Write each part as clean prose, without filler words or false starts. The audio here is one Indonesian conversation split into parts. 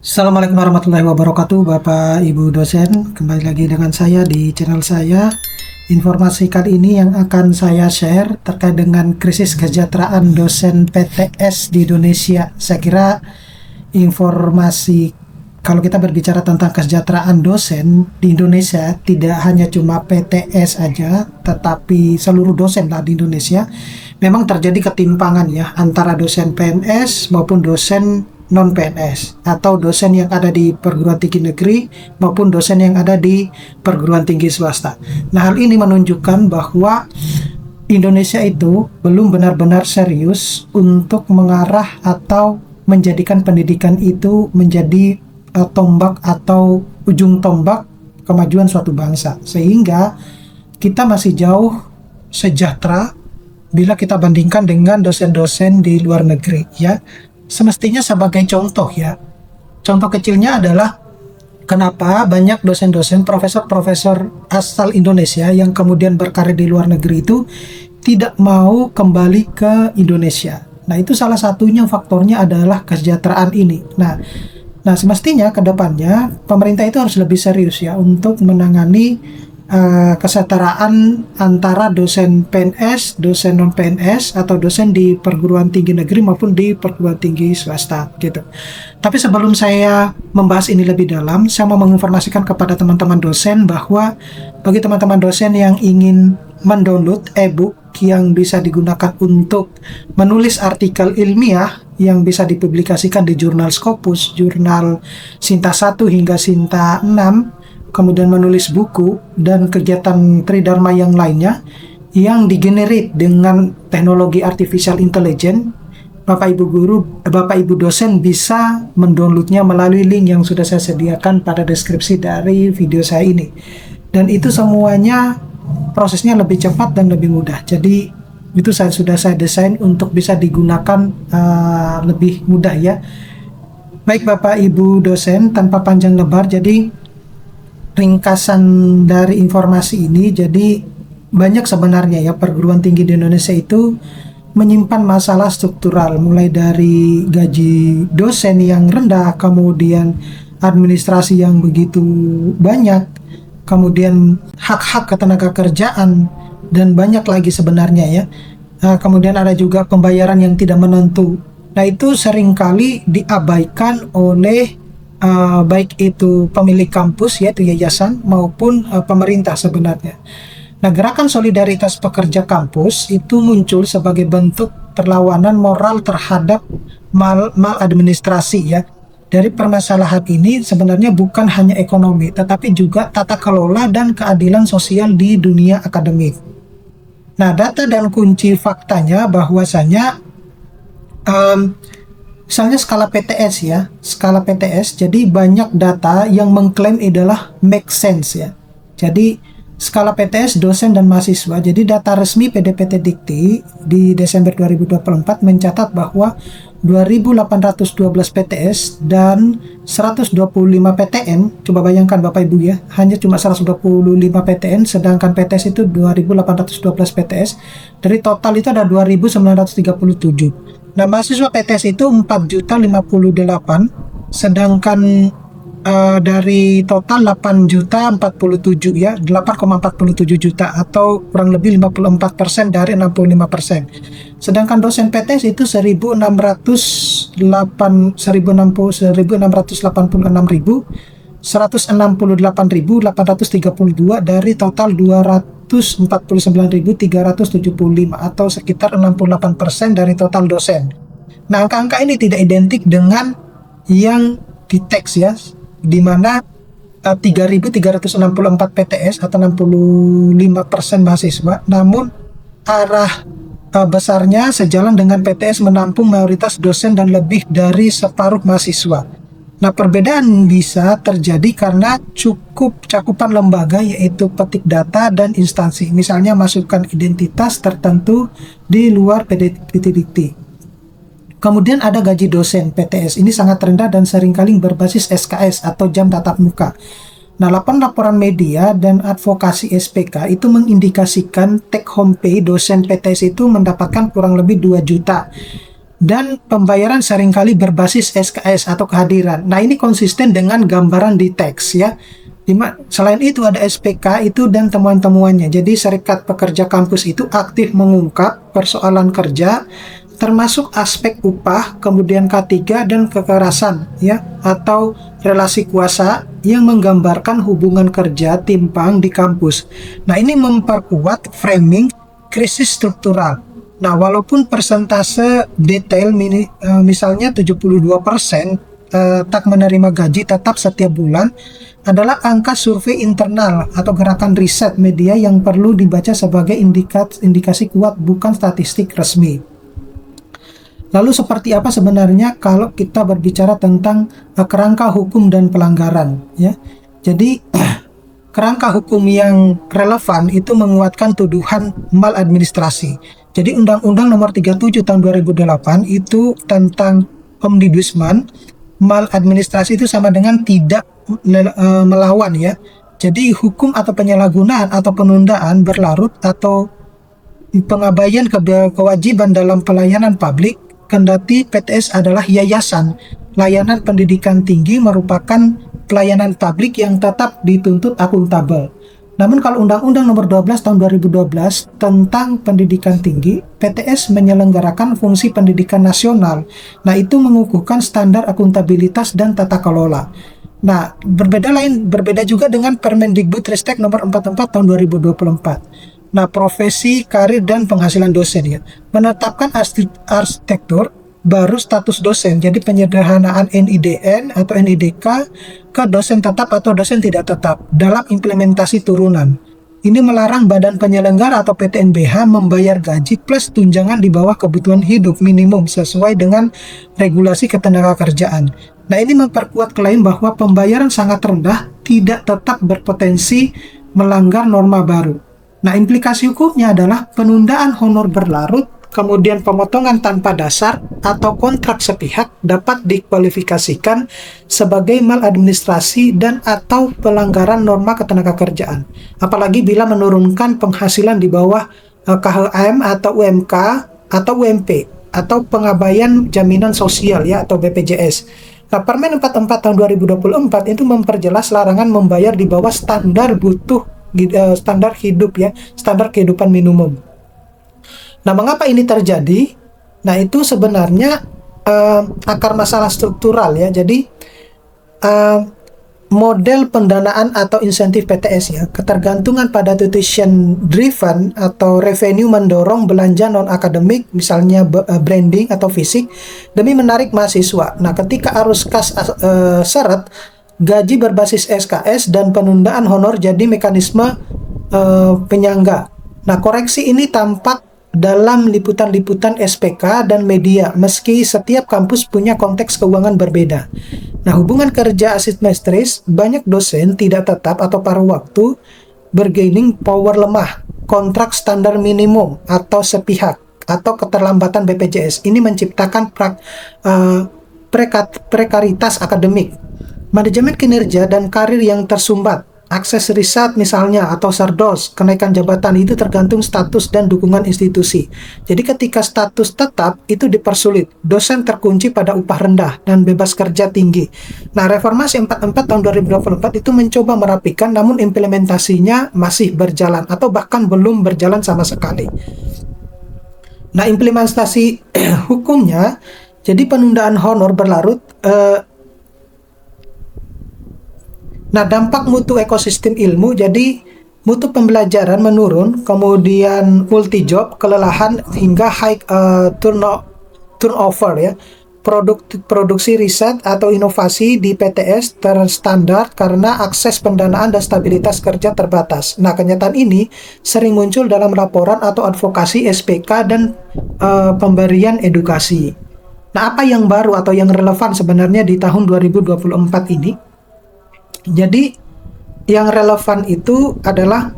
Assalamualaikum warahmatullahi wabarakatuh, Bapak Ibu dosen. Kembali lagi dengan saya di channel saya. Informasi kali ini yang akan saya share terkait dengan krisis kesejahteraan dosen PTS di Indonesia. Saya kira informasi kalau kita berbicara tentang kesejahteraan dosen di Indonesia tidak hanya cuma PTS aja, tetapi seluruh dosen lah di Indonesia. Memang terjadi ketimpangan ya antara dosen PNS maupun dosen non PNS atau dosen yang ada di perguruan tinggi negeri maupun dosen yang ada di perguruan tinggi swasta. Nah, hal ini menunjukkan bahwa Indonesia itu belum benar-benar serius untuk mengarah atau menjadikan pendidikan itu menjadi tombak atau ujung tombak kemajuan suatu bangsa, sehingga kita masih jauh sejahtera bila kita bandingkan dengan dosen-dosen di luar negeri ya. Semestinya sebagai contoh ya. Contoh kecilnya adalah kenapa banyak dosen-dosen, profesor-profesor asal Indonesia yang kemudian berkarir di luar negeri itu tidak mau kembali ke Indonesia. Nah, itu salah satunya faktornya adalah kesejahteraan ini. Nah, semestinya ke depannya pemerintah itu harus lebih serius ya untuk menangani kesetaraan antara dosen PNS, dosen non PNS atau dosen di perguruan tinggi negeri maupun di perguruan tinggi swasta gitu. Tapi sebelum saya membahas ini lebih dalam, saya mau menginformasikan kepada teman-teman dosen bahwa bagi teman-teman dosen yang ingin mendownload e-book yang bisa digunakan untuk menulis artikel ilmiah yang bisa dipublikasikan di jurnal Scopus, jurnal Sinta 1 hingga Sinta 6, kemudian menulis buku dan kegiatan Tridharma yang lainnya yang digenerate dengan teknologi artificial intelligence, Bapak Ibu guru, Bapak Ibu dosen bisa mendownloadnya melalui link yang sudah saya sediakan pada deskripsi dari video saya ini. Dan itu semuanya prosesnya lebih cepat dan lebih mudah. Jadi itu sudah saya desain untuk bisa digunakan lebih mudah ya. Baik Bapak Ibu dosen, tanpa panjang lebar, jadi ringkasan dari informasi ini, jadi banyak sebenarnya ya perguruan tinggi di Indonesia itu menyimpan masalah struktural, mulai dari gaji dosen yang rendah, kemudian administrasi yang begitu banyak, kemudian hak-hak ketenaga kerjaan, dan banyak lagi sebenarnya ya. Kemudian ada juga pembayaran yang tidak menentu. Nah, itu seringkali diabaikan oleh baik itu pemilik kampus yaitu yayasan maupun pemerintah sebenarnya. Nah, gerakan solidaritas pekerja kampus itu muncul sebagai bentuk perlawanan moral terhadap maladministrasi ya. Dari permasalahan ini sebenarnya bukan hanya ekonomi, tetapi juga tata kelola dan keadilan sosial di dunia akademik. Nah, data dan kunci faktanya bahwasanya misalnya skala PTS ya, skala PTS, jadi banyak data yang mengklaim adalah make sense ya. Jadi skala PTS dosen dan mahasiswa, jadi data resmi PDPT Dikti di Desember 2024 mencatat bahwa 2.812 PTS dan 125 PTN, coba bayangkan Bapak Ibu ya, hanya cuma 125 PTN, sedangkan PTS itu 2.812 PTS, dari total itu ada 2.937. Nah, mahasiswa PTS itu 4.058, sedangkan dari total 8.047 ya, 8,47 juta atau kurang lebih 54% dari 65%. Sedangkan dosen PTS itu 168.168.662 dari total 249.375 atau sekitar 68% dari total dosen. Nah, angka-angka ini tidak identik dengan yang di teks ya, di mana 3.364 PTS atau 65% mahasiswa, namun arah besarnya sejalan dengan PTS menampung mayoritas dosen dan lebih dari separuh mahasiswa. Nah, perbedaan bisa terjadi karena cukup cakupan lembaga, yaitu petik data dan instansi, misalnya masukkan identitas tertentu di luar PDPT Dikti. Kemudian ada gaji dosen PTS, ini sangat rendah dan seringkali berbasis SKS atau jam tatap muka. Nah, laporan media dan advokasi SPK itu mengindikasikan take home pay dosen PTS itu mendapatkan kurang lebih 2 juta. dan pembayaran seringkali berbasis SKS atau kehadiran. Nah, ini konsisten dengan gambaran di teks ya. Selain itu ada SPK itu dan temuan-temuannya. Jadi Serikat Pekerja Kampus itu aktif mengungkap persoalan kerja termasuk aspek upah, kemudian K3 dan kekerasan ya atau relasi kuasa yang menggambarkan hubungan kerja timpang di kampus. Nah, ini memperkuat framing krisis struktural. Nah, walaupun persentase detail misalnya 72% tak menerima gaji tetap setiap bulan adalah angka survei internal atau gerakan riset media yang perlu dibaca sebagai indikasi kuat, bukan statistik resmi. Lalu seperti apa sebenarnya kalau kita berbicara tentang kerangka hukum dan pelanggaran ya. Jadi kerangka hukum yang relevan itu menguatkan tuduhan maladministrasi. Jadi Undang-Undang Nomor 37 Tahun 2008 itu tentang omnibusman, maladministrasi itu sama dengan tidak melawan ya. Jadi hukum atau penyalahgunaan atau penundaan berlarut atau pengabaian kewajiban dalam pelayanan publik, kendati PTS adalah yayasan layanan pendidikan tinggi merupakan pelayanan publik yang tetap dituntut akuntabel. Namun kalau Undang-Undang Nomor 12 Tahun 2012 tentang pendidikan tinggi, PTS menyelenggarakan fungsi pendidikan nasional. Nah, itu mengukuhkan standar akuntabilitas dan tata kelola. Nah, berbeda juga dengan Permendikbudristek Nomor 44 Tahun 2024. Nah, profesi, karir, dan penghasilan dosen ya. Menetapkan arsitektur baru status dosen. Jadi penyederhanaan NIDN atau NIDK ke dosen tetap atau dosen tidak tetap dalam implementasi turunan. Ini melarang badan penyelenggara atau PTNBH membayar gaji plus tunjangan di bawah kebutuhan hidup minimum sesuai dengan regulasi ketenagakerjaan. Nah, ini memperkuat klaim bahwa pembayaran sangat rendah tidak tetap berpotensi melanggar norma baru. Nah, implikasi hukumnya adalah penundaan honor berlarut, kemudian pemotongan tanpa dasar atau kontrak sepihak dapat dikualifikasikan sebagai maladministrasi dan atau pelanggaran norma ketenagakerjaan. Apalagi bila menurunkan penghasilan di bawah KHM atau UMK atau UMP atau pengabaian jaminan sosial ya atau BPJS. Nah, Permen 44 tahun 2024 itu memperjelas larangan membayar di bawah standar standar hidup ya, standar kehidupan minimum. Nah, mengapa ini terjadi? Nah, itu sebenarnya akar masalah struktural ya. Jadi model pendanaan atau insentif PTS ya, ketergantungan pada tuition driven atau revenue mendorong belanja non akademik, misalnya branding atau fisik demi menarik mahasiswa. Nah, ketika arus kas seret, gaji berbasis SKS dan penundaan honor jadi mekanisme penyangga. Nah, koreksi ini tampak dalam liputan-liputan SPK dan media, meski setiap kampus punya konteks keuangan berbeda. Nah, hubungan kerja asimetris, banyak dosen tidak tetap atau paruh waktu, bargaining power lemah, kontrak standar minimum atau sepihak, atau keterlambatan BPJS. Ini menciptakan prekaritas akademik, manajemen kinerja dan karir yang tersumbat. Akses riset misalnya atau sardos, kenaikan jabatan itu tergantung status dan dukungan institusi. Jadi ketika status tetap itu dipersulit, dosen terkunci pada upah rendah dan bebas kerja tinggi. Nah, Reformasi 44 tahun 2024 itu mencoba merapikan, namun implementasinya masih berjalan atau bahkan belum berjalan sama sekali. Nah, implementasi hukumnya, jadi penundaan honor berlarut. Nah, dampak mutu ekosistem ilmu, jadi mutu pembelajaran menurun, kemudian multi job, kelelahan hingga high turnover ya. Produksi riset atau inovasi di PTS terstandar karena akses pendanaan dan stabilitas kerja terbatas. Nah, kenyataan ini sering muncul dalam laporan atau advokasi SPK dan pemberian edukasi. Nah, apa yang baru atau yang relevan sebenarnya di tahun 2024 ini? Jadi yang relevan itu adalah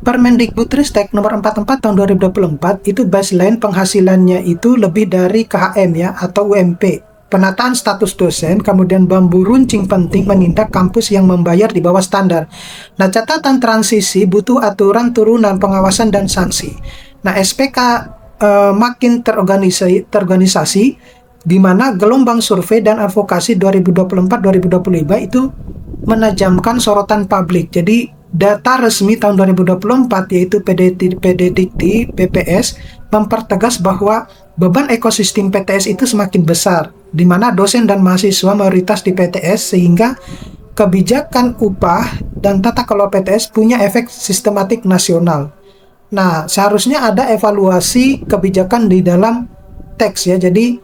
Permendikbudristek Nomor 44 tahun 2024 itu baseline penghasilannya itu lebih dari KHM ya atau UMP. Penataan status dosen, kemudian bambu runcing penting menindak kampus yang membayar di bawah standar. Nah, catatan transisi butuh aturan turunan pengawasan dan sanksi. Nah, SPK makin terorganisasi, di mana gelombang survei dan advokasi 2024-2025 itu menajamkan sorotan publik. Jadi data resmi tahun 2024 yaitu PDDikti BPS mempertegas bahwa beban ekosistem PTS itu semakin besar, di mana dosen dan mahasiswa mayoritas di PTS, sehingga kebijakan upah dan tata kelola PTS punya efek sistematik nasional. Nah, seharusnya ada evaluasi kebijakan di dalam teks ya. Jadi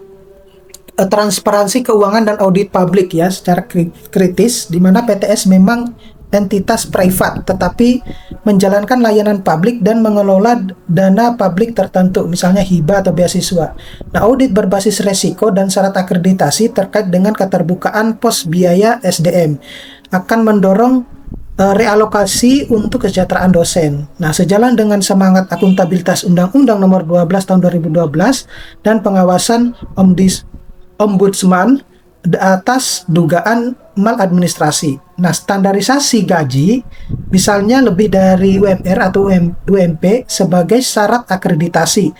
transparansi keuangan dan audit publik ya secara kritis, di mana PTS memang entitas privat tetapi menjalankan layanan publik dan mengelola dana publik tertentu, misalnya hibah atau beasiswa. Nah, audit berbasis resiko dan syarat akreditasi terkait dengan keterbukaan pos biaya SDM akan mendorong realokasi untuk kesejahteraan dosen. Nah, sejalan dengan semangat akuntabilitas Undang-Undang Nomor 12 Tahun 2012 dan pengawasan Ombudsman atas dugaan maladministrasi. Nah, standarisasi gaji, misalnya lebih dari UMR atau UMP sebagai syarat akreditasi.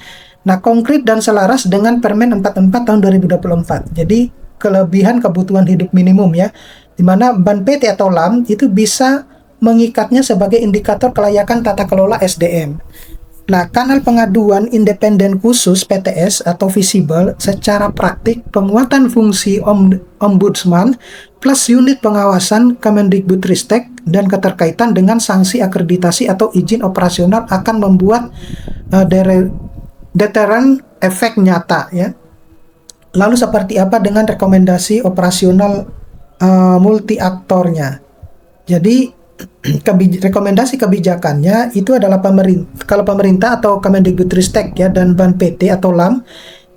Nah, konkret dan selaras dengan Permen 44 tahun 2024. Jadi, kelebihan kebutuhan hidup minimum ya, di mana Ban PT atau LAM itu bisa mengikatnya sebagai indikator kelayakan tata kelola SDM. Nah, kanal pengaduan independen khusus PTS atau visible secara praktik penguatan fungsi Ombudsman plus unit pengawasan Kemendikbudristek dan keterkaitan dengan sanksi akreditasi atau izin operasional akan membuat deteran efek nyata ya. Lalu seperti apa dengan rekomendasi operasional multi aktornya? Jadi rekomendasi kebijakannya itu adalah kalau pemerintah atau Kemendikbudristek ya dan Ban PT atau LAM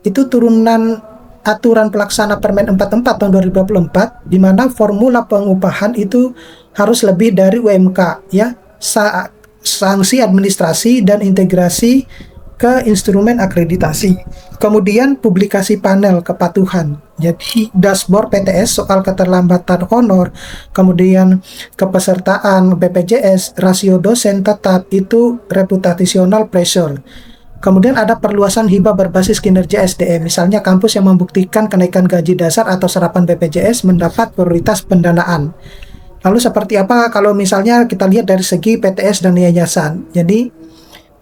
itu turunan aturan pelaksana Permen 44 tahun 2024, di mana formula pengupahan itu harus lebih dari UMK ya, sanksi administrasi dan integrasi ke instrumen akreditasi. Kemudian publikasi panel kepatuhan. Jadi dashboard PTS soal keterlambatan honor, kemudian kepesertaan BPJS, rasio dosen tetap itu reputational pressure. Kemudian ada perluasan hibah berbasis kinerja SDM. Misalnya kampus yang membuktikan kenaikan gaji dasar atau serapan BPJS mendapat prioritas pendanaan. Lalu seperti apa kalau misalnya kita lihat dari segi PTS dan yayasan. Jadi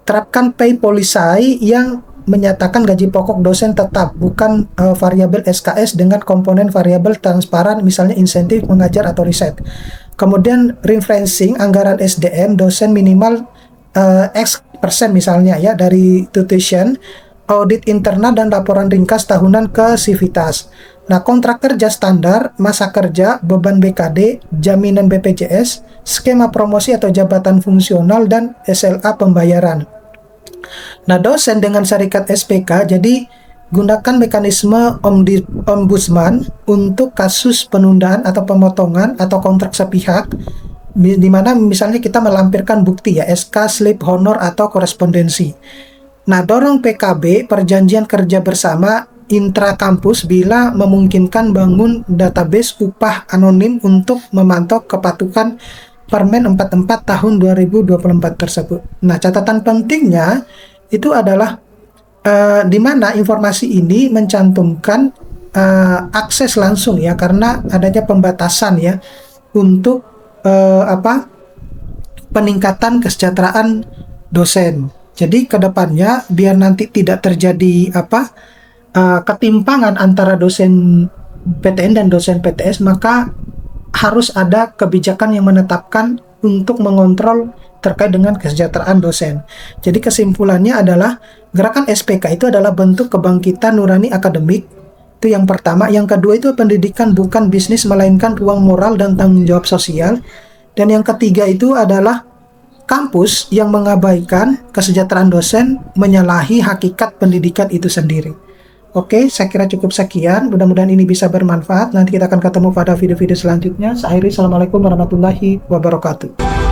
terapkan pay policy yang menyatakan gaji pokok dosen tetap, bukan variabel SKS dengan komponen variabel transparan, misalnya insentif mengajar atau riset. Kemudian ring-fencing anggaran SDM dosen minimal X% misalnya ya dari tuition, audit internal dan laporan ringkas tahunan ke Sivitas. Nah, kontrak kerja standar, masa kerja, beban BKD, jaminan BPJS, skema promosi atau jabatan fungsional, dan SLA pembayaran. Nah, dosen dengan syarikat SPK, jadi gunakan mekanisme Ombudsman untuk kasus penundaan atau pemotongan atau kontrak sepihak, di mana misalnya kita melampirkan bukti ya, SK, slip honor, atau korespondensi. Nah, dorong PKB, perjanjian kerja bersama intra-kampus bila memungkinkan bangun database upah anonim untuk memantau kepatuhan Permen 44 tahun 2024 tersebut. Nah, catatan pentingnya itu adalah di mana informasi ini mencantumkan akses langsung ya, karena adanya pembatasan ya untuk peningkatan kesejahteraan dosen. Jadi kedepannya biar nanti tidak terjadi ketimpangan antara dosen PTN dan dosen PTS, maka harus ada kebijakan yang menetapkan untuk mengontrol terkait dengan kesejahteraan dosen. Jadi kesimpulannya adalah gerakan SPK itu adalah bentuk kebangkitan nurani akademik. Itu yang pertama. Yang kedua itu pendidikan bukan bisnis melainkan ruang moral dan tanggung jawab sosial. Dan yang ketiga itu adalah kampus yang mengabaikan kesejahteraan dosen menyalahi hakikat pendidikan itu sendiri. Oke, saya kira cukup sekian. Mudah-mudahan ini bisa bermanfaat. Nanti kita akan ketemu pada video-video selanjutnya. Saya akhiri, assalamualaikum warahmatullahi wabarakatuh.